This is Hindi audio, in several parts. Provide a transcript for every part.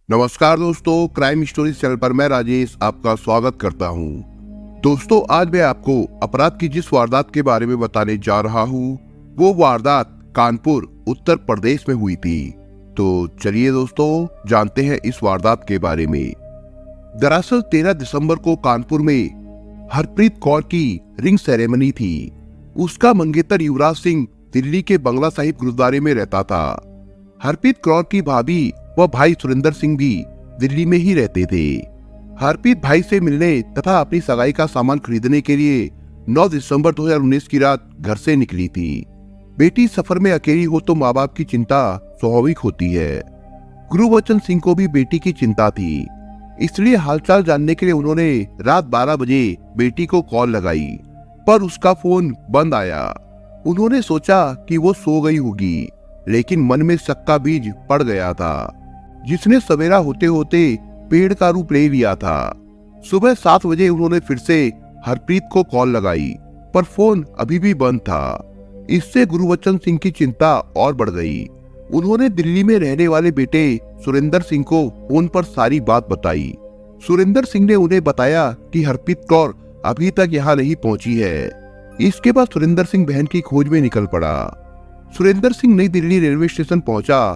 नमस्कार दोस्तों, क्राइम स्टोरी चैनल पर मैं राजेश आपका स्वागत करता हूं। दोस्तों, आज मैं आपको अपराध की जिस वारदात के बारे में बताने जा रहा हूं, वो वारदात कानपुर उत्तर प्रदेश में हुई थी। तो चलिए दोस्तों, जानते हैं इस वारदात के बारे में। दरअसल 13 दिसंबर को कानपुर में हरप्रीत कौर की रिंग सेरेमनी थी। उसका मंगेतर युवराज सिंह दिल्ली के बंगला साहिब गुरुद्वारे में रहता था। हरप्रीत कौर की भाभी वह भाई सुरेंद्र सिंह भी दिल्ली में ही रहते थे। हरप्रीत भाई से मिलने तथा अपनी सगाई का सामान खरीदने के लिए 9 दिसंबर 2019 की रात घर से निकली थी। बेटी सफर में अकेली हो तो माँ बाप की चिंता स्वाभाविक होती है। गुरुवचन सिंह को भी बेटी की चिंता थी, इसलिए हालचाल जानने के लिए उन्होंने रात 12 बजे बेटी को कॉल लगाई, पर उसका फोन बंद आया। उन्होंने सोचा कि वो सो गई होगी, लेकिन मन में शक का बीज पड़ गया था, जिसने सवेरा होते होते पेड़ का रूप ले लिया था। सुबह 7 बजे उन्होंने फिर से हरप्रीत को कॉल लगाई, पर फोन अभी भी बंद था। इससे गुरुवचन सिंह की चिंता और बढ़ गई। उन्होंने दिल्ली में रहने वाले बेटे सुरेंद्र सिंह को फोन पर सारी बात बताई। सुरेंद्र सिंह ने उन्हें बताया कि हरप्रीत कौर अभी तक यहाँ नहीं पहुंची है। इसके बाद सुरेंद्र सिंह बहन की खोज में निकल पड़ा। सुरेंद्र सिंह नई दिल्ली रेलवे स्टेशन पहुंचा,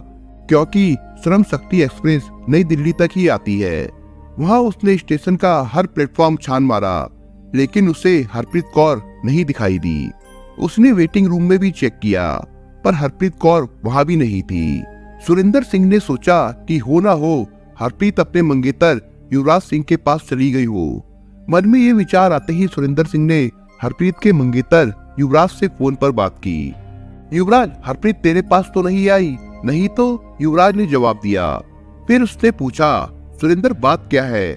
क्योंकि श्रम शक्ति एक्सप्रेस नई दिल्ली तक ही आती है। वहां उसने स्टेशन का हर प्लेटफॉर्म छान मारा, लेकिन उसे हरप्रीत कौर नहीं दिखाई दी। उसने वेटिंग रूम में भी चेक किया, पर हरप्रीत कौर वहां भी नहीं थी। सुरेंद्र सिंह ने सोचा कि हो ना हो हरप्रीत अपने मंगेतर युवराज सिंह के पास चली गई हो। मन में ये विचार आते ही सुरेंद्र सिंह ने हरप्रीत के मंगेतर युवराज से फोन पर बात की। युवराज, हरप्रीत तेरे पास तो नहीं आई? नहीं तो, युवराज ने जवाब दिया। फिर उसने पूछा, सुरेंद्र बात क्या है?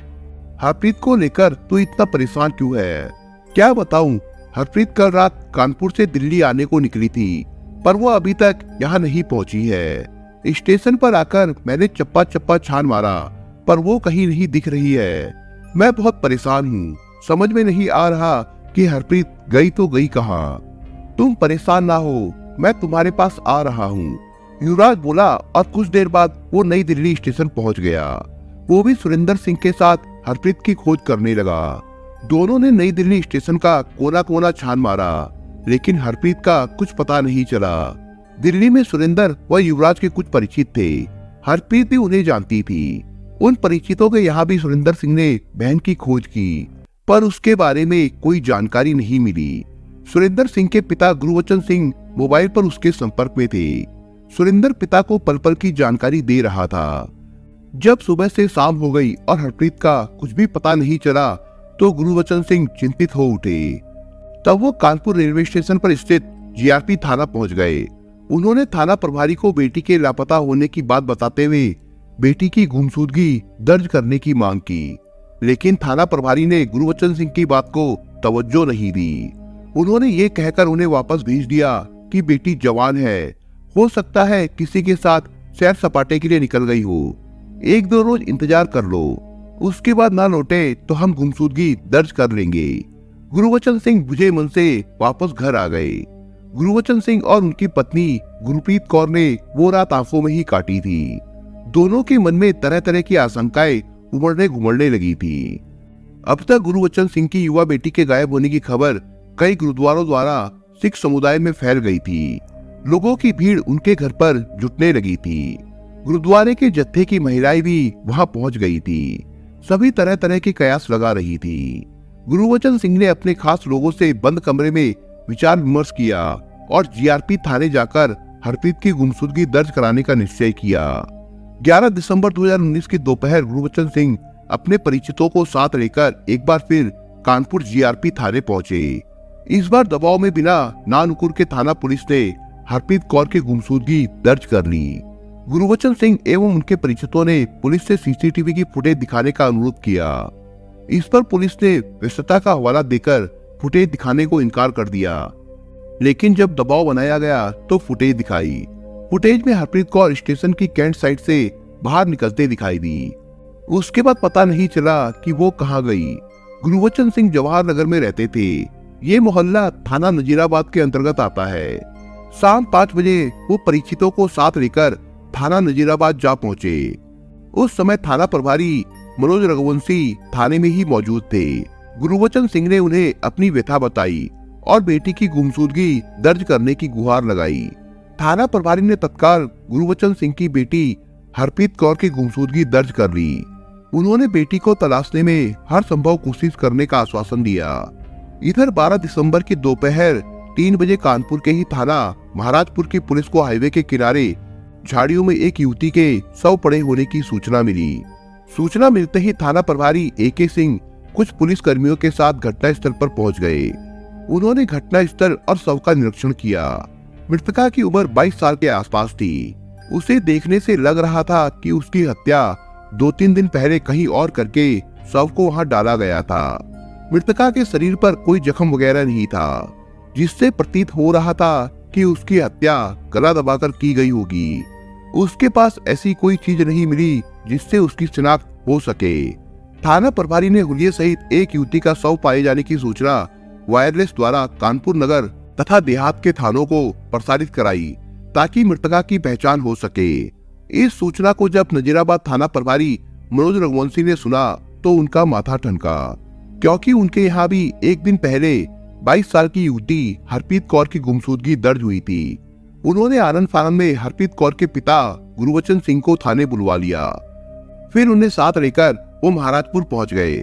हरप्रीत को लेकर तू इतना परेशान क्यों है? क्या बताऊं, हरप्रीत कल रात कानपुर से दिल्ली आने को निकली थी, पर वो अभी तक यहाँ नहीं पहुंची है। स्टेशन पर आकर मैंने चप्पा चप्पा छान मारा, पर वो कहीं नहीं दिख रही है। मैं बहुत परेशान हूँ, समझ में नहीं आ रहा कि हरप्रीत गई तो गई कहाँ। तुम परेशान ना हो, मैं तुम्हारे पास आ रहा हूँ, युवराज बोला, और कुछ देर बाद वो नई दिल्ली स्टेशन पहुंच गया। वो भी सुरेंद्र सिंह के साथ हरप्रीत की खोज करने लगा। दोनों ने नई दिल्ली स्टेशन का कोना कोना छान मारा, लेकिन हरप्रीत का कुछ पता नहीं चला। दिल्ली में सुरेंद्र व युवराज के कुछ परिचित थे। हरप्रीत भी उन्हें जानती थी। उन परिचितों के यहाँ भी सुरेंद्र सिंह ने बहन की खोज की, पर उसके बारे में कोई जानकारी नहीं मिली। सुरेंद्र सिंह के पिता गुरुवचन सिंह मोबाइल पर उसके संपर्क में थे। सुरेंद्र पिता को पल पल की जानकारी दे रहा था। जब सुबह से शाम हो गई और हरप्रीत का कुछ भी पता नहीं चला, तो गुरुवचन सिंह चिंतित हो उठे। तब वो कानपुर रेलवे स्टेशन पर स्थित जीआरपी थाना पहुंच गए। उन्होंने थाना प्रभारी को बेटी के लापता होने की बात बताते हुए बेटी की गुमशुदगी दर्ज करने की मांग की, लेकिन थाना प्रभारी ने गुरुवचन सिंह की बात को तवज्जो नहीं दी। उन्होंने ये कहकर उन्हें वापस भेज दिया कि बेटी जवान है, हो सकता है किसी के साथ सैर सपाटे के लिए निकल गई हो, 1-2 रोज इंतजार कर लो, उसके बाद ना लौटे तो हम गुमशुदगी दर्ज कर लेंगे। गुरुवचन सिंह बुझे मन से वापस घर आ गए। गुरुवचन सिंह और उनकी पत्नी गुरप्रीत कौर ने वो रात आंखों में ही काटी थी। दोनों के मन में तरह तरह की आशंकाएं उमड़ने घुमड़ने लगी थी। अब तक गुरुवचन सिंह की युवा बेटी के गायब होने की खबर कई गुरुद्वारों द्वारा सिख समुदाय में फैल गई थी। लोगों की भीड़ उनके घर पर जुटने लगी थी। गुरुद्वारे के जत्थे की महिलाएं भी वहां पहुंच गई थी। सभी तरह तरह की कयास लगा रही थी। गुरुवचन सिंह ने अपने खास लोगों से बंद कमरे में विचार विमर्श किया और जीआरपी थाने जाकर हरप्रीत की गुमशुदगी दर्ज कराने का निश्चय किया। 11 दिसंबर 2019 की दोपहर गुरुवचन सिंह अपने परिचितों को साथ लेकर एक बार फिर कानपुर जीआरपी थाने पहुंचे। इस बार दबाव में बिना नानुकुर के थाना पुलिस ने हरप्रीत कौर की गुमशुदगी दर्ज कर ली। गुरुवचन सिंह एवं उनके परिचितों ने पुलिस से सीसीटीवी की फुटेज दिखाने का अनुरोध किया। इस पर पुलिस ने व्यस्तता का हवाला देकर फुटेज दिखाने को इनकार कर दिया, लेकिन जब दबाव बनाया गया तो फुटेज दिखाई। फुटेज में हरप्रीत कौर स्टेशन की कैंट साइड से बाहर निकलते दिखाई दी। उसके बाद पता नहीं चला कि वो कहाँ गई। गुरुवचन सिंह जवाहर नगर में रहते थे। ये मोहल्ला थाना नजीराबाद के अंतर्गत आता है। शाम 5 बजे वो परिचितों को साथ लेकर थाना नजीराबाद जा पहुंचे। उस समय थाना प्रभारी मनोज रघुवंशी थाने में ही मौजूद थे। गुरुवचन सिंह ने उन्हें अपनी व्यथा बताई और बेटी की गुमशुदगी दर्ज करने की गुहार लगाई। थाना प्रभारी ने तत्काल गुरुवचन सिंह की बेटी हरप्रीत कौर की गुमशुदगी दर्ज कर ली। उन्होंने बेटी को तलाशने में हर संभव कोशिश करने का आश्वासन दिया। इधर 12 दिसंबर की दोपहर 3 बजे कानपुर के ही थाना महाराजपुर की पुलिस को हाईवे के किनारे झाड़ियों में एक युवती के शव पड़े होने की सूचना मिली। सूचना मिलते ही थाना प्रभारी AK सिंह कुछ पुलिस कर्मियों के साथ घटनास्थल पर पहुंच गए। उन्होंने घटनास्थल और शव का निरीक्षण किया। मृतका की उम्र 22 साल के आसपास थी। उसे देखने से लग रहा था कि उसकी हत्या 2-3 दिन पहले कहीं और करके शव को वहां डाला गया था। मृतका के शरीर पर कोई जख्म वगैरह नहीं था, जिससे प्रतीत हो रहा था कि उसकी हत्या गला दबाकर की गई होगी। उसके पास ऐसी कोई चीज नहीं मिली जिससे उसकी शिनाख्त हो सके। थाना प्रभारी ने हुलिये सहित एक युवती का शव पाए जाने की सूचना वायरलेस द्वारा कानपुर नगर तथा देहात के थानों को प्रसारित कराई ताकि मृतका की पहचान हो सके। इस सूचना को जब नजीराबाद थाना प्रभारी मनोज रघुवंशी ने सुना तो उनका माथा ठनका, क्योंकि उनके यहाँ भी एक दिन पहले 22 साल की युवती हरप्रीत कौर की गुमशुदगी दर्ज हुई थी। उन्होंने आनंद फानंद में हरप्रीत कौर के पिता गुरुवचन सिंह को थाने बुलवा लिया। फिर उन्हें साथ लेकर वो महाराजपुर पहुंच गए।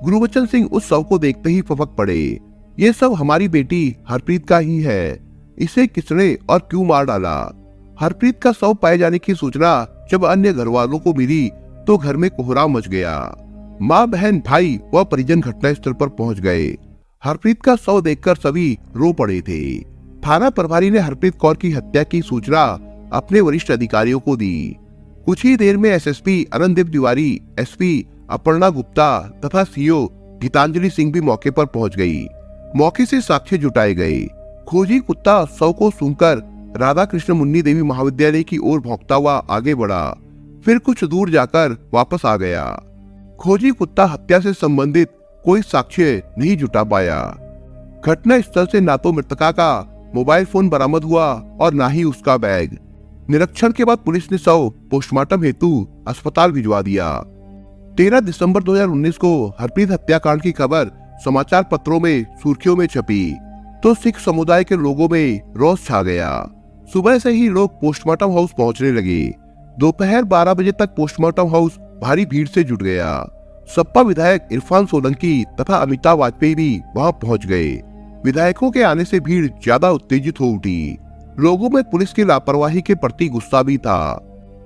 गुरुवचन सिंह उस शव को देखते ही फपक पड़े। ये शव हमारी बेटी हरप्रीत का ही है, इसे किसने और क्यों मार डाला? हरप्रीत का शव पाए जाने की सूचना जब अन्य घर वालों को मिली तो घर में कोहराम मच गया। माँ, बहन, भाई व परिजन घटनास्थल पर पहुंच गए। हरप्रीत का शव देखकर सभी रो पड़े थे। थाना प्रभारी ने हरप्रीत कौर की हत्या की सूचना अपने वरिष्ठ अधिकारियों को दी। कुछ ही देर में SSP अनंतदेव तिवारी, SP अपर्णा गुप्ता तथा CO गीतांजलि सिंह भी मौके पर पहुंच गई। मौके से साक्ष्य जुटाए गए। खोजी कुत्ता शव को सूंघकर राधा कृष्ण मुन्नी देवी महाविद्यालय की ओर भौंकता हुआ आगे बढ़ा, फिर कुछ दूर जाकर वापस आ गया। खोजी कुत्ता हत्या से संबंधित कोई साक्ष्य नहीं जुटा पाया। घटना स्थल से ना तो मृतका का मोबाइल फोन बरामद हुआ और ना ही उसका बैग। निरीक्षण के बाद पुलिस ने शव पोस्टमार्टम हेतु अस्पताल भिजवा दिया। 13 दिसंबर 2019 को हरप्रीत हत्याकांड की खबर समाचार पत्रों में सुर्खियों में छपी तो सिख समुदाय के लोगों में रोष छा गया। सुबह से ही लोग पोस्टमार्टम हाउस पहुंचने लगे। दोपहर 12 बजे तक पोस्टमार्टम हाउस भारी भीड़ से जुट गया। सपा विधायक इरफान सोलंकी तथा अमिताभ वाजपेयी भी वहां पहुंच गए। विधायकों के आने से भीड़ ज्यादा उत्तेजित हो उठी। लोगों में पुलिस की लापरवाही के प्रति गुस्सा भी था,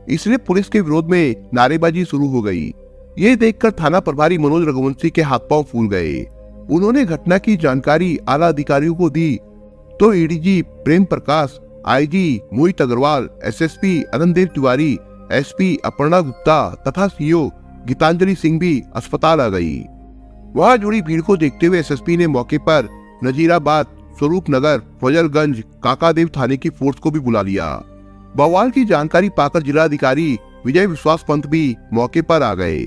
इसलिए पुलिस के विरोध में नारेबाजी शुरू हो गई। ये देखकर थाना प्रभारी मनोज रघुवंशी के हाथ पांव फूल गए। उन्होंने घटना की जानकारी आला अधिकारियों को दी तो ADG Prem Prakash, IG Mohit Agarwal, SSP Anantdev Tiwari, SP Aparna Gupta तथा CO गीतांजलि सिंह भी अस्पताल आ गई। वहां जुड़ी भीड़ को देखते हुए SSP ने मौके पर नजीराबाद, स्वरूप नगर, फजलगंज, काकादेव थाने की फोर्स को भी बुला लिया। बवाल की जानकारी पाकर जिलाधिकारी विजय विश्वास पंत भी मौके पर आ गए।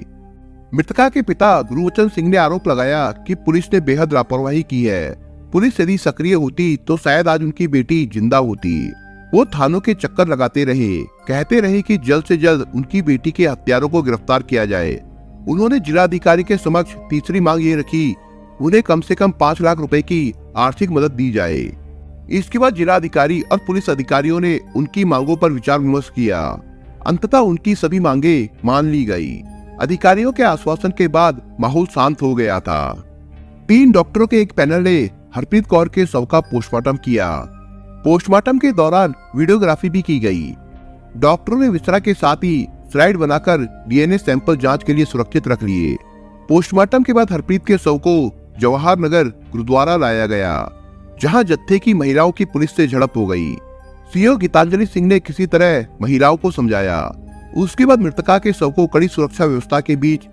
मृतका के पिता गुरुवचन सिंह ने आरोप लगाया कि पुलिस ने बेहद लापरवाही की है। पुलिस यदि सक्रिय होती तो शायद आज उनकी बेटी जिंदा होती। वो थानों के चक्कर लगाते रहे, कहते रहे कि जल्द से जल्द उनकी बेटी के हत्यारों को गिरफ्तार किया जाए। उन्होंने जिलाधिकारी के समक्ष तीसरी मांग ये रखी, उन्हें कम से कम 5 लाख रुपए की आर्थिक मदद दी जाए। इसके बाद जिलाधिकारी और पुलिस अधिकारियों ने उनकी मांगों पर विचार विमर्श किया। अंततः उनकी सभी मांगे मान ली गई। अधिकारियों के आश्वासन के बाद माहौल शांत हो गया था। 3 डॉक्टरों के एक पैनल ने हरप्रीत कौर के शव का पोस्टमार्टम किया। पोस्टमार्टम के दौरान वीडियोग्राफी भी की गई। डॉक्टरों ने विसरा के साथ ही स्लाइड बनाकर DNA सैंपल जांच के लिए सुरक्षित रख लिए। पोस्टमार्टम के बाद हरप्रीत के शव को जवाहर नगर गुरुद्वारा लाया गया, जहां जत्थे की महिलाओं की पुलिस से झड़प हो गई। CO गीतांजलि सिंह ने किसी तरह महिलाओं को समझाया। उसके बाद मृतका के शव को कड़ी सुरक्षा व्यवस्था के बीच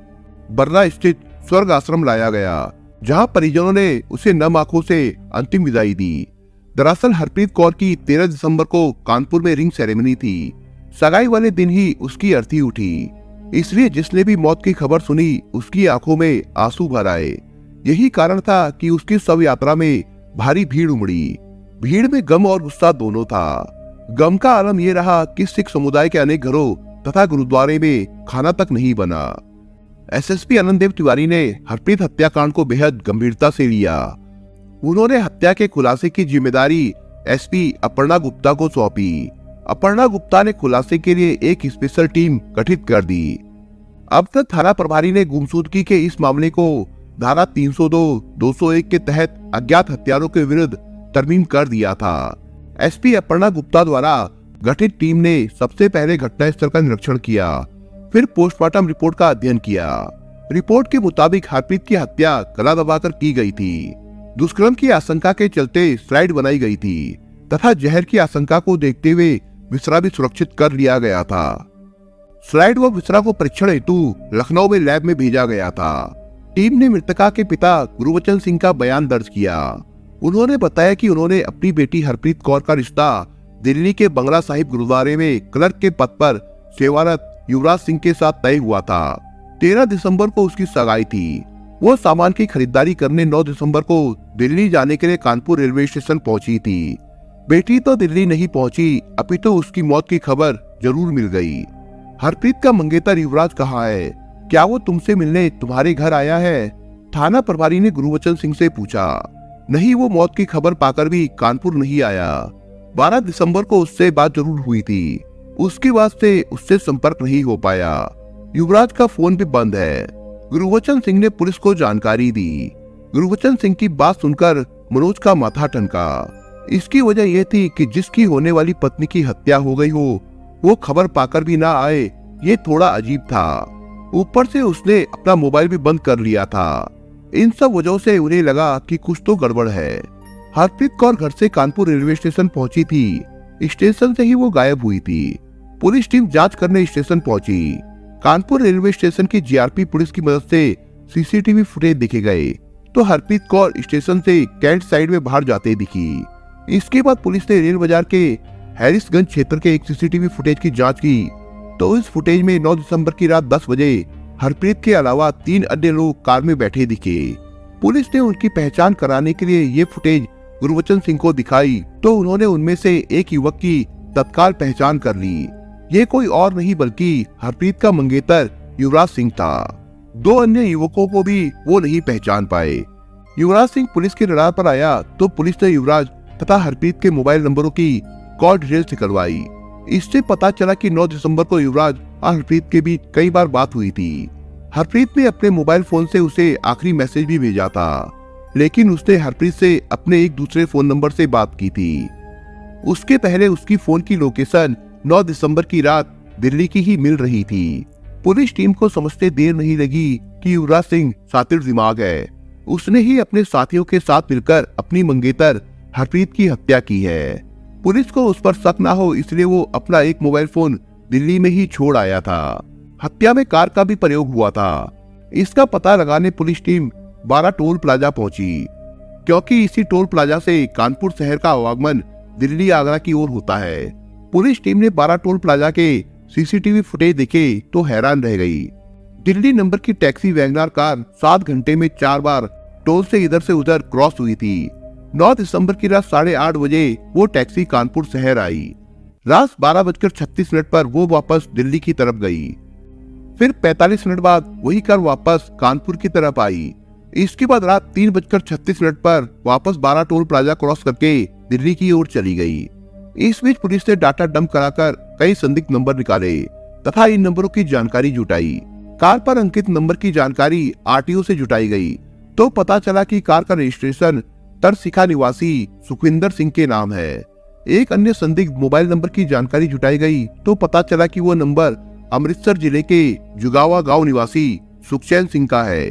बर्रा स्थित स्वर्ग आश्रम लाया गया, जहां परिजनों ने उसे नम आंखों से अंतिम विदाई दी। दरअसल हरप्रीत कौर की 13 दिसंबर को कानपुर में रिंग सेरेमनी थी। सगाई वाले दिन ही उसकी अर्थी उठी, इसलिए जिसने भी मौत की खबर सुनी उसकी आंखों में आंसू भर आए। यही कारण था कि उसकी शव यात्रा में भारी भीड़ उमड़ी। भीड़ में गम और गुस्सा दोनों था। गम का आलम यह रहा कि सिख समुदाय के अनेक घरों तथा गुरुद्वारे में खाना तक नहीं बना। एसएसपी आनंद तिवारी ने हरप्रीत हत्याकांड को बेहद गंभीरता से लिया। उन्होंने हत्या के खुलासे की जिम्मेदारी एसपी अपर्णा गुप्ता को सौंपी। अपर्णा गुप्ता ने खुलासे के लिए एक स्पेशल टीम गठित कर दी। अब तक थाना प्रभारी ने गुमशुदगी के इस मामले को धारा 302, 201 के तहत अज्ञात हत्यारों के विरुद्ध तरमीम कर दिया था। एसपी अपर्णा गुप्ता द्वारा गठित टीम ने सबसे पहले घटनास्थल का निरीक्षण किया, फिर पोस्टमार्टम रिपोर्ट का अध्ययन किया। रिपोर्ट के मुताबिक हरप्रीत की हत्या गला दबाकर की गई थी। दुष्कर्म की आशंका के चलते स्लाइड बनाई गई थी तथा जहर की आशंका को देखते हुए विसरा भी सुरक्षित कर लिया गया था। स्लाइड व विसरा को परीक्षण हेतु लखनऊ में लैब में भेजा गया था। टीम ने मृतका के पिता गुरबचन सिंह का बयान दर्ज किया। उन्होंने बताया कि उन्होंने अपनी बेटी हरप्रीत कौर का रिश्ता दिल्ली के बंगला साहिब गुरुद्वारे में क्लर्क के पद पर सेवारत युवराज सिंह के साथ तय हुआ था। 13 दिसंबर को उसकी सगाई थी। वो सामान की खरीदारी करने 9 दिसंबर को दिल्ली जाने के लिए कानपुर रेलवे स्टेशन पहुंची थी। बेटी तो दिल्ली नहीं पहुंची, अपितु उसकी मौत की खबर जरूर मिल गई। हरप्रीत का मंगेतर युवराज कहाँ है? क्या वो तुमसे मिलने तुम्हारे घर आया है? थाना प्रभारी ने गुरबचन सिंह से पूछा। नहीं, वो मौत की खबर पाकर भी कानपुर नहीं आया। 12 दिसंबर को उससे बात जरूर हुई थी, उसके बाद से उससे संपर्क नहीं हो पाया। युवराज का फोन भी बंद है। गुरबचन सिंह ने पुलिस को जानकारी दी। गुरबचन सिंह की बात सुनकर मनोज का माथा ठनका। इसकी वजह यह थी कि जिसकी होने वाली पत्नी की हत्या हो गई हो, वो खबर पाकर भी ना आए, ये थोड़ा अजीब था। ऊपर से उसने अपना मोबाइल भी बंद कर लिया था। इन सब वजहों से उन्हें लगा कि कुछ तो गड़बड़ है। हरप्रीत कौर घर से कानपुर रेलवे स्टेशन पहुंची थी। स्टेशन से ही वो गायब हुई थी। पुलिस टीम जांच करने स्टेशन पहुंची। कानपुर रेलवे स्टेशन की जीआरपी पुलिस की मदद से सीसीटीवी फुटेज देखे गए तो हरप्रीत कौर स्टेशन से कैंट साइड में बाहर जाते दिखी। इसके बाद पुलिस ने रेल बाजार के हैरिसगंज क्षेत्र के एक सीसीटीवी फुटेज की जांच की तो इस फुटेज में 9 दिसंबर की रात 10 बजे हरप्रीत के अलावा 3 अन्य लोग कार में बैठे दिखे। पुलिस ने उनकी पहचान कराने के लिए ये फुटेज गुरबचन सिंह को दिखाई तो उन्होंने उनमें से एक युवक की तत्काल पहचान कर ली। ये कोई और नहीं बल्कि हरप्रीत का मंगेतर युवराज सिंह था। 2 अन्य युवकों को भी वो नहीं पहचान पाए। युवराज सिंह पुलिस के रडार पर आया तो पुलिस ने युवराज तथा हरप्रीत के मोबाइल नंबरों की कॉल डिटेल्स निकलवाई। इससे पता चला कि 9 दिसंबर को युवराज और हरप्रीत के बीच कई बार बात हुई थी। हरप्रीत ने अपने मोबाइल फोन से उसे आखिरी मैसेज भी भेजा था, लेकिन उसने हरप्रीत से अपने एक दूसरे फोन नंबर से बात की थी। उसके पहले उसकी फोन की लोकेशन 9 दिसंबर की रात दिल्ली की ही मिल रही थी। पुलिस टीम को समझते देर नहीं लगी कि युवराज सिंह शातिर दिमाग है। उसने ही अपने साथियों के साथ मिलकर अपनी मंगेतर हरप्रीत की हत्या की है। पुलिस को उस पर शक ना हो इसलिए वो अपना एक मोबाइल फोन दिल्ली में ही छोड़ आया था। हत्या में कार का भी प्रयोग हुआ था। इसका पता लगाने पुलिस टीम 12 टोल प्लाजा पहुंची, क्योंकि इसी टोल प्लाजा से कानपुर शहर का आवागमन दिल्ली आगरा की ओर होता है। पुलिस टीम ने 12 टोल प्लाजा के सीसीटीवी फुटेज देखे तो हैरान रह गई। दिल्ली नंबर की टैक्सी वैगनर कार 7 घंटे में 4 बार टोल से इधर से उधर क्रॉस हुई थी। 9 दिसंबर की रात 8:30 बजे वो टैक्सी कानपुर शहर आई। रात 12:36 पर वो वापस दिल्ली की तरफ गई। फिर 45 मिनट बाद वही कार वापस कानपुर की तरफ आई। इसके बाद रात 3:36 पर वापस 12 टोल प्लाजा क्रॉस करके दिल्ली की ओर चली गई। इस बीच पुलिस ने डाटा डंप कराकर कई संदिग्ध नंबर निकाले तथा इन नंबरों की जानकारी जुटाई। कार पर अंकित नंबर की जानकारी आरटीओ से जुटाई गई तो पता चला कि कार का रजिस्ट्रेशन तरसिखा निवासी सुखविंदर सिंह के नाम है। एक अन्य संदिग्ध मोबाइल नंबर की जानकारी जुटाई गई तो पता चला कि वो नंबर अमृतसर जिले के जुगावा गांव निवासी सुखचैन सिंह का है।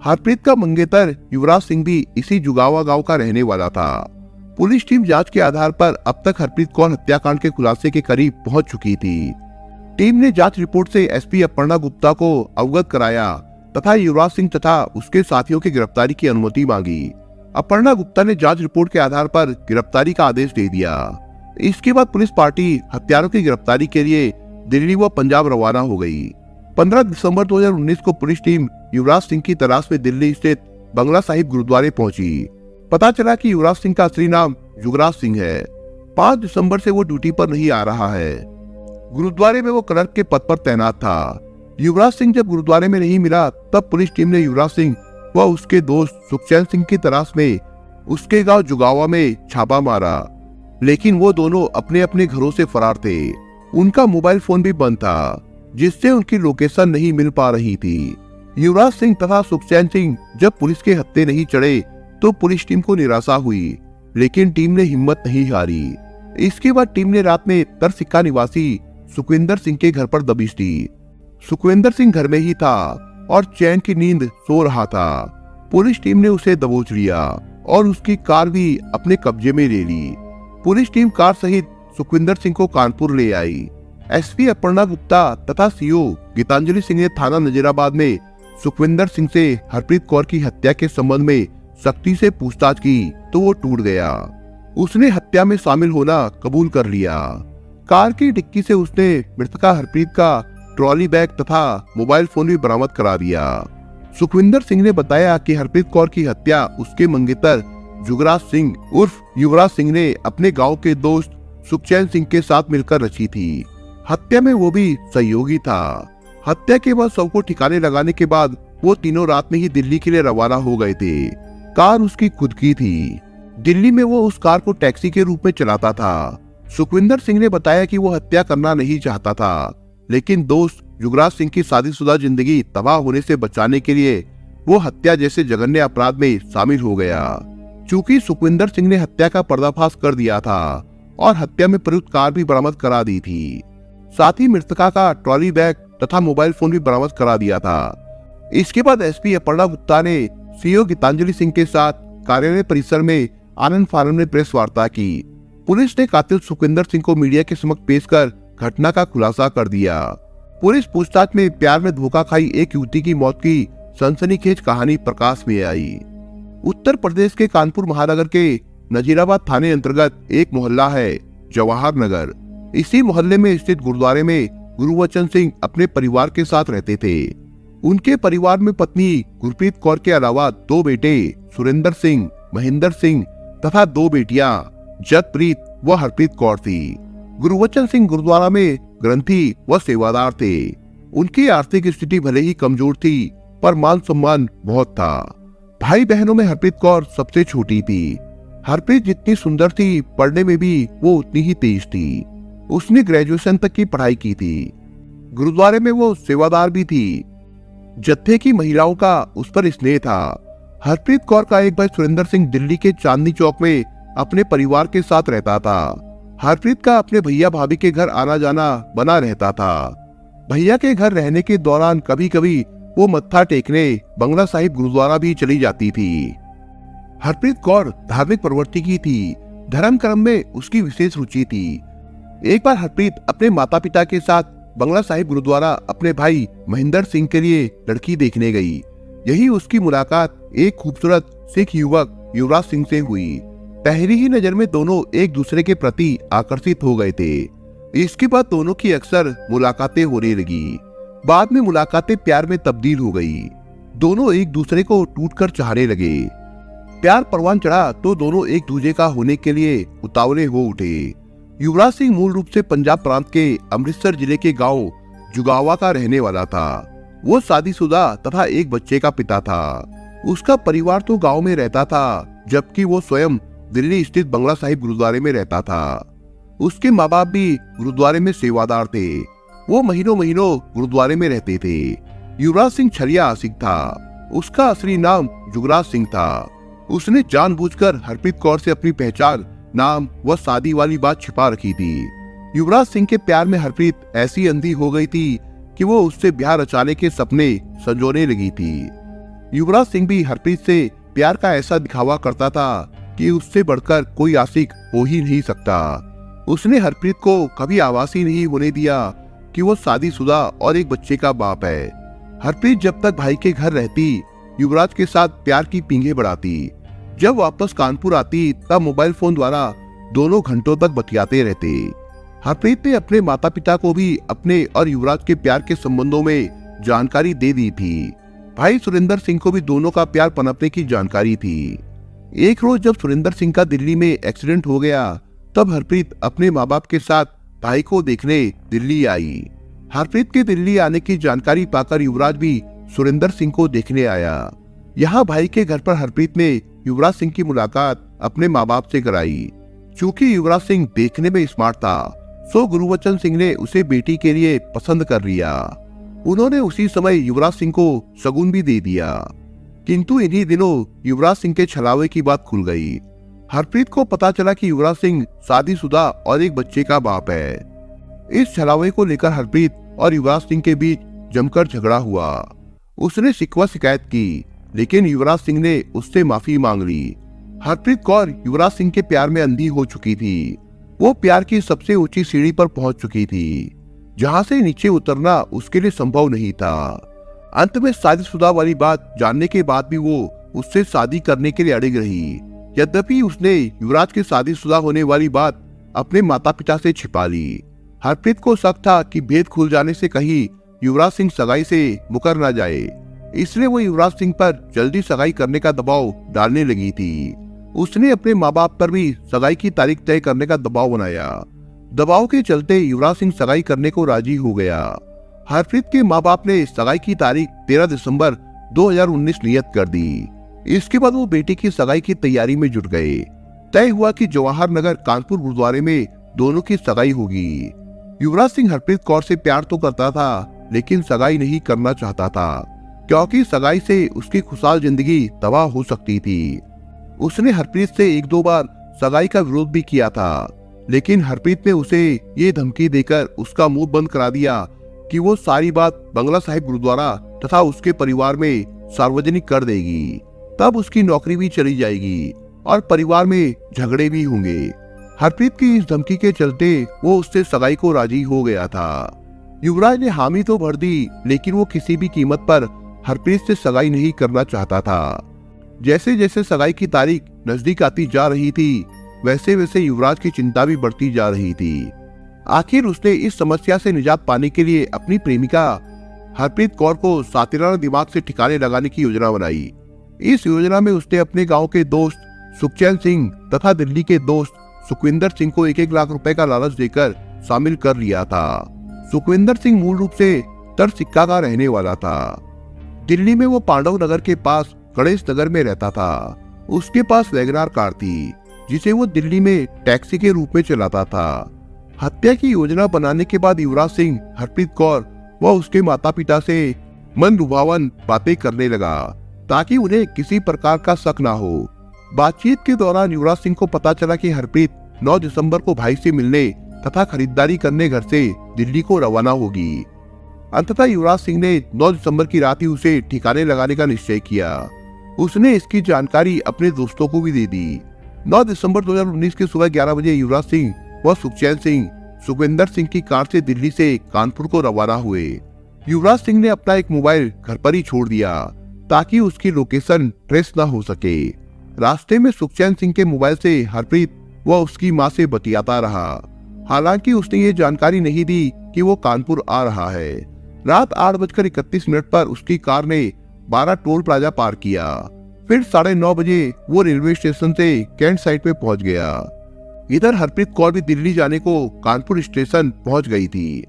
हरप्रीत का मंगेतर युवराज सिंह भी इसी जुगावा गांव का रहने वाला था। पुलिस टीम जांच के आधार पर अब तक हरप्रीत कौर हत्याकांड के खुलासे के करीब पहुंच चुकी थी। टीम ने जांच रिपोर्ट से एसपी अपर्णा गुप्ता को अवगत कराया तथा युवराज सिंह तथा उसके साथियों की गिरफ्तारी की अनुमति मांगी। अपर्णा गुप्ता ने जांच रिपोर्ट के आधार पर गिरफ्तारी का आदेश दे दिया। इसके बाद पुलिस पार्टी हत्यारों की गिरफ्तारी के लिए दिल्ली व पंजाब रवाना हो गई। 15 दिसंबर 2019 को पुलिस टीम युवराज सिंह की तलाश में दिल्ली स्थित बंगला साहिब गुरुद्वारे पहुंची। पता चला कि युवराज सिंह का असली नाम जुगराज सिंह है। 5 दिसंबर से वो ड्यूटी पर नहीं आ रहा है। गुरुद्वारे में वो क्लर्क के पद पर तैनात था। युवराज सिंह जब गुरुद्वारे में नहीं मिला तब पुलिस टीम ने युवराज सिंह व उसके दोस्त सुखचैन सिंह की तलाश में उसके गांव जुगावा में छापा मारा, लेकिन वो दोनों अपने अपने घरों से फरार थे। उनका मोबाइल फोन भी बंद था, जिससे उनकी लोकेशन नहीं मिल पा रही थी। युवराज सिंह तथा सुखचैन सिंह जब पुलिस के हत्थे नहीं चढ़े तो पुलिस टीम को निराशा हुई, लेकिन टीम ने हिम्मत नहीं हारी। इसके बाद टीम ने रात में तरसिक्का निवासी सुखविंदर सिंह के घर पर दबिश दी। सुखविंदर सिंह घर में ही था और चैन की नींद सो रहा था। पुलिस टीम ने उसे दबोच लिया और उसकी कार भी अपने कब्जे में ले ली। पुलिस टीम कार सहित सुखविंदर सिंह को कानपुर ले आई। एसपी अपर्णा गुप्ता तथा सीओ गीतांजलि सिंह ने थाना नजीराबाद में सुखविंदर सिंह से हरप्रीत कौर की हत्या के संबंध में सख्ती से पूछताछ की तो वो टूट गया। उसने हत्या में शामिल होना कबूल कर लिया। कार की डिक्की से उसने मृतका हरप्रीत का ट्रॉली बैग तथा मोबाइल फोन भी बरामद करा दिया। सुखविंदर सिंह ने बताया कि हरप्रीत कौर की हत्या उसके मंगेतर जुगराज सिंह उर्फ युवराज सिंह ने अपने गांव के दोस्त सुखचैन सिंह के साथ मिलकर रची थी। हत्या में वो भी सहयोगी था। हत्या के बाद शव को ठिकाने लगाने के बाद वो तीनों रात में ही दिल्ली के लिए रवाना हो गए थे। कार उसकी खुद की थी। दिल्ली में वो उस कार को टैक्सी के रूप में चलाता था। सुखविंदर सिंह ने बताया कि वो हत्या करना नहीं चाहता था, लेकिन दोस्त जुगराज सिंह की शादीशुदा जिंदगी तबाह होने से बचाने के लिए वो हत्या जैसे जघन्य अपराध में शामिल हो गया। चूंकि सुखविंदर सिंह ने हत्या का पर्दाफाश कर दिया था और हत्या में प्रयुक्त कार भी बरामद करा दी थी, साथ ही मृतका का ट्रॉली बैग तथा मोबाइल फोन भी बरामद करा दिया था। इसके बाद एसपी अपर्णा गुप्ता ने सीओ गीतांजलि सिंह के साथ कार्यालय परिसर में आनंद फानन में प्रेस वार्ता की। पुलिस ने कातिल सुखविंदर सिंह को मीडिया के समक्ष पेश कर घटना का खुलासा कर दिया। पुलिस पूछताछ में प्यार में धोखा खाई एक युवती की मौत की सनसनीखेज कहानी प्रकाश में आई। उत्तर प्रदेश के कानपुर महानगर के नजीराबाद थाने अंतर्गत एक मोहल्ला है जवाहर नगर। इसी मोहल्ले में स्थित गुरुद्वारे में गुरुवचन सिंह अपने परिवार के साथ रहते थे। उनके परिवार में पत्नी गुरप्रीत कौर के अलावा दो बेटे सुरेंद्र सिंह, महेंद्र सिंह तथा दो बेटियां जगप्रीत व हरप्रीत कौर थी। गुरुवचन सिंह गुरुद्वारा में ग्रंथी व सेवादार थे। उनकी आर्थिक स्थिति भले ही कमजोर थी, पर मान सम्मान बहुत था। भाई बहनों में हरप्रीत कौर सबसे छोटी थी। हरप्रीत जितनी सुंदर थी, पढ़ने में भी वो उतनी ही तेज थी। उसने ग्रेजुएशन तक की पढ़ाई की थी। गुरुद्वारे में वो सेवादार भी थी। जत्थे की महिलाओं का उस पर स्नेह था। हरप्रीत कौर का एक भाई सुरेंद्र सिंह दिल्ली के चांदनी चौक में अपने परिवार के साथ रहता था। हरप्रीत का अपने भैया भाभी के घर आना जाना बना रहता था। भैया के घर रहने के दौरान कभी कभी वो मत्था टेकने बंगला साहिब गुरुद्वारा भी चली जाती थी। हरप्रीत कौर धार्मिक प्रवृत्ति की थी। धर्म कर्म में उसकी विशेष रुचि थी। एक बार हरप्रीत अपने माता पिता के साथ बंगला साहिब गुरुद्वारा अपने भाई महेंद्र सिंह के लिए लड़की देखने गई। यही उसकी मुलाकात एक खूबसूरत सिख युवक युवराज सिंह से हुई। पहली ही नजर में दोनों एक दूसरे के प्रति आकर्षित हो गए थे। इसके बाद दोनों की अक्सर मुलाकातें होने लगी। बाद में मुलाकातें प्यार में तब्दील हो गई। दोनों एक दूसरे को टूटकर चाहने लगे। प्यार परवान चढ़ा तो दोनों एक दूसरे का होने के लिए उतावले हो उठे। युवराज सिंह मूल रूप से पंजाब प्रांत के अमृतसर जिले के गांव जुगावा का रहने वाला था। वो शादीशुदा तथा एक बच्चे का पिता था। उसका परिवार तो गांव में रहता था, जबकि वो स्वयं दिल्ली स्थित बंगला साहिब गुरुद्वारे में रहता था। उसके माँ बाप भी गुरुद्वारे में सेवादार थे। वो महीनों महीनों गुरुद्वारे में रहते थे। युवराज सिंह छलिया आशिक था। उसका असली नाम जुगराज सिंह था। उसने जानबूझकर हरप्रीत कौर से अपनी पहचान, नाम व शादी वाली बात छिपा रखी थी। युवराज सिंह के प्यार में हरप्रीत ऐसी अंधी हो गई थी कि वो उससे ब्याह रचाने के सपने संजोने लगी थी। युवराज सिंह भी हरप्रीत से प्यार का ऐसा दिखावा करता था कि उससे बढ़कर कोई आशिक हो ही नहीं सकता। उसने हरप्रीत को कभी आभास ही नहीं होने दिया कि वो शादीशुदा और एक बच्चे का बाप है। हरप्रीत जब तक भाई के घर रहती, युवराज के साथ प्यार की पींगे बढ़ाती। जब वापस कानपुर आती तब मोबाइल फोन द्वारा दोनों घंटों तक बतियाते रहते। हरप्रीत ने अपने माता पिता को भी अपने और युवराज के प्यार के संबंधों में जानकारी दे दी थी। भाई सुरेंद्र सिंह को भी दोनों का प्यार पनपने की जानकारी थी। एक रोज जब सुरेंद्र सिंह का दिल्ली में एक्सीडेंट हो गया, तब हरप्रीत अपने माँ बाप के साथ भाई को देखने दिल्ली आई। हरप्रीत के दिल्ली आने की जानकारी पाकर युवराज भी सुरेंद्र सिंह को देखने आया। यहाँ भाई के घर पर हरप्रीत ने युवराज सिंह की मुलाकात अपने माँ बाप से कराई। चूंकि युवराज सिंह देखने में स्मार्ट था, सो गुरुबचन सिंह ने उसे बेटी के लिए पसंद कर लिया। उन्होंने उसी समय युवराज सिंह को शगुन भी दे दिया। किंतु इन्हीं दिनों युवराज सिंह के छलावे की बात खुल गई। हरप्रीत को पता चला कि युवराज सिंह शादीशुदा और एक बच्चे का बाप है। इस छलावे को लेकर हरप्रीत और युवराज सिंह के बीच जमकर झगड़ा हुआ। उसने शिकवा शिकायत की, लेकिन युवराज सिंह ने उससे माफी मांग ली। हरप्रीत कौर युवराज सिंह के प्यार में अंधी हो चुकी थी। वो प्यार की सबसे ऊंची सीढ़ी पर पहुंच चुकी थी, जहां से नीचे उतरना उसके लिए संभव नहीं था। अंत में शादीशुदा वाली बात जानने के बाद भी वो उससे शादी करने के लिए अड़िग रही। यद्यपि उसने युवराज के शादीशुदा होने वाली बात अपने माता पिता से छिपा ली। हरप्रीत को शक था कि भेद खुल जाने से कहीं युवराज सिंह सगाई से मुकर ना जाए, इसलिए वो युवराज सिंह पर जल्दी सगाई करने का दबाव डालने लगी थी। उसने अपने माँ बाप पर भी सगाई की तारीख तय करने का दबाव बनाया। दबाव के चलते युवराज सिंह सगाई करने को राजी हो गया। हरप्रीत के माँ बाप ने सगाई की तारीख 13 दिसंबर 2019 नियत कर दी। इसके बाद वो बेटी की सगाई की तैयारी में जुट गए। तय हुआ कि जवाहर नगर कानपुर गुरुद्वारे में दोनों की सगाई होगी। युवराज सिंह हरप्रीत कौर से प्यार तो करता था, लेकिन सगाई नहीं करना चाहता था, क्योंकि सगाई से उसकी खुशहाल जिंदगी तबाह हो सकती थी। उसने हरप्रीत से एक दो बार सगाई का विरोध भी किया था, लेकिन हरप्रीत ने उसे ये धमकी देकर उसका मुंह बंद करा दिया कि वो सारी बात बंगला साहिब गुरुद्वारा तथा उसके परिवार में सार्वजनिक कर देगी। तब उसकी नौकरी भी चली जाएगी और परिवार में झगड़े भी होंगे। हरप्रीत की इस धमकी के चलते वो उससे सगाई को राजी हो गया था। युवराज ने हामी तो भर दी, लेकिन वो किसी भी कीमत पर हरप्रीत से सगाई नहीं करना चाहता था। जैसे जैसे सगाई की तारीख नजदीक आती जा रही थी, वैसे वैसे युवराज की चिंता भी बढ़ती जा रही थी। आखिर उसने इस समस्या से निजात पाने के लिए अपनी प्रेमिका हरप्रीत कौर को सातिराना दिमाग से ठिकाने लगाने की योजना बनाई। इस योजना में उसने अपने गांव के दोस्त सुखचैन सिंह तथा दिल्ली के दोस्त सुखविंदर सिंह को 1-1 लाख रुपए का लालच देकर शामिल कर लिया था। सुखविंदर सिंह मूल रूप से तरसिक्का का रहने वाला था। दिल्ली में वो पांडव नगर के पास गणेश नगर में रहता था। उसके पास वैगनार कार थी, जिसे वो दिल्ली में टैक्सी के रूप में चलाता था। हत्या की योजना बनाने के बाद युवराज सिंह हरप्रीत कौर व उसके माता पिता से मन लुभावन बातें करने लगा, ताकि उन्हें किसी प्रकार का शक ना हो। बातचीत के दौरान युवराज सिंह को पता चला कि हरप्रीत 9 दिसंबर को भाई से मिलने तथा खरीदारी करने घर से दिल्ली को रवाना होगी। अंततः युवराज सिंह ने 9 दिसंबर की रात ही उसे ठिकाने लगाने का निश्चय किया। उसने इसकी जानकारी अपने दोस्तों को भी दे दी। 9 दिसंबर 2019 की सुबह 11 बजे युवराज सिंह व सुखचैन सिंह सुखविंदर सिंह की कार से दिल्ली से कानपुर को रवाना हुए। युवराज सिंह ने अपना एक मोबाइल घर पर ही छोड़ दिया, ताकि उसकी लोकेशन ट्रेस न हो सके। रास्ते में सुखचैन सिंह के मोबाइल से हरप्रीत व उसकी मां से बतियाता रहा। हालांकि उसने ये जानकारी नहीं दी कि वो कानपुर आ रहा है। रात 8:31 पर उसकी कार ने 12 टोल प्लाजा पार किया। फिर 9:30 बजे वो रेलवे स्टेशन से कैंट साइड पे पहुंच गया। इधर हरप्रीत कौर भी दिल्ली जाने को कानपुर स्टेशन पहुंच गई थी।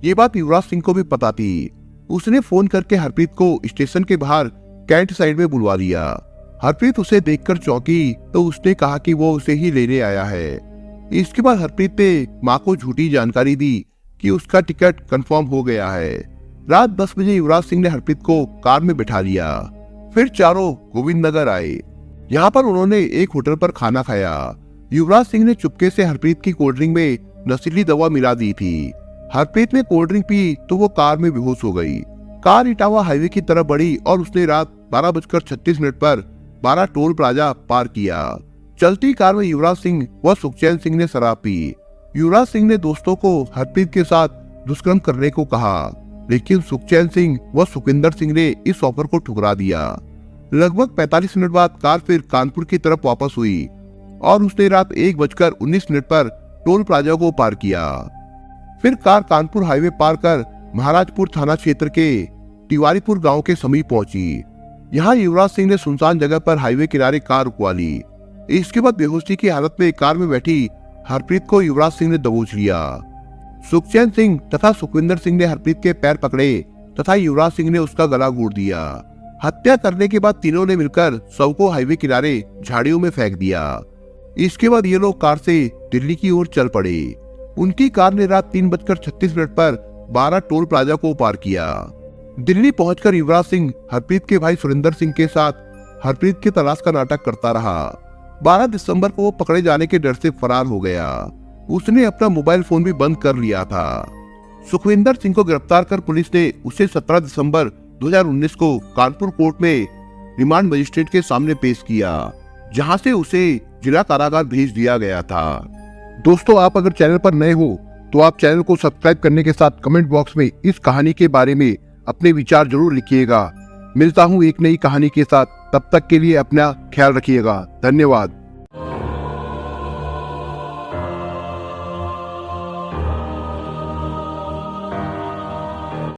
ये बात युवराज सिंह को भी पता थी। उसने फोन करके हरप्रीत को स्टेशन के बाहर कैंट साइड में बुलवा लिया। हरप्रीत उसे देखकर चौंकी तो उसने कहा कि वो उसे ही लेने आया है। इसके बाद हरप्रीत ने मां को झूठी जानकारी दी कि उसका टिकट कंफर्म हो गया है। रात 10 बजे युवराज सिंह ने हरप्रीत को कार में बिठा लिया। फिर चारों गोविंद नगर आए। यहाँ पर उन्होंने एक होटल पर खाना खाया। युवराज सिंह ने चुपके से हरप्रीत की कोल्ड ड्रिंक में नशीली दवा मिला दी थी। हरप्रीत ने कोल्ड ड्रिंक पी तो वो कार में बेहोश हो गई। कार इटावा हाईवे की तरफ बढ़ी और उसने रात 12:36 पर 12 टोल प्लाजा पार किया। चलती कार में युवराज सिंह व सुखचैन सिंह ने शराब पी। युवराज सिंह ने दोस्तों को हरप्रीत के साथ दुष्कर्म करने को कहा, लेकिन सुखचैन सिंह व सुखविंदर सिंह ने इस ऑफर को ठुकरा दिया। लगभग 45 मिनट बाद कार फिर कानपुर की तरफ वापस हुई और उसने रात 1:19 पर टोल प्लाजा को पार किया। फिर कार कानपुर हाईवे पार कर महाराजपुर थाना क्षेत्र के तिवारीपुर गांव के समीप पहुंची। यहाँ युवराज सिंह ने सुनसान जगह पर हाईवे किनारे कार रुकवा ली। इसके बाद बेहोशी की हालत में कार में बैठी हरप्रीत को युवराज सिंह ने दबोच लिया। सुखचैन सिंह तथा सुखविंदर सिंह ने हरप्रीत के पैर पकड़े तथा युवराज सिंह ने उसका गला घोट दिया। हत्या करने के बाद तीनों ने मिलकर शव को हाईवे किनारे झाड़ियों में फेंक दिया। इसके बाद ये लोग कार से दिल्ली की ओर चल पड़े। उनकी कार ने रात 3:36 पर 12 टोल प्लाजा को पार किया। दिल्ली पहुंचकर युवराज सिंह हरप्रीत के भाई सुरेंद्र सिंह के साथ हरप्रीत की तलाश का नाटक करता रहा। 12 दिसंबर को वो पकड़े जाने के डर से फरार हो गया। उसने अपना मोबाइल फोन भी बंद कर लिया था। सुखविंदर सिंह को गिरफ्तार कर पुलिस ने उसे 17 दिसंबर 2019 को कानपुर कोर्ट में रिमांड मजिस्ट्रेट के सामने पेश किया, जहां से उसे जिला कारागार भेज दिया गया था। दोस्तों, आप अगर चैनल पर नए हो तो आप चैनल को सब्सक्राइब करने के साथ कमेंट बॉक्स में इस कहानी के बारे में अपने विचार जरूर लिखिएगा। मिलता हूं एक नई कहानी के साथ, तब तक के लिए अपना ख्याल रखिएगा। धन्यवाद।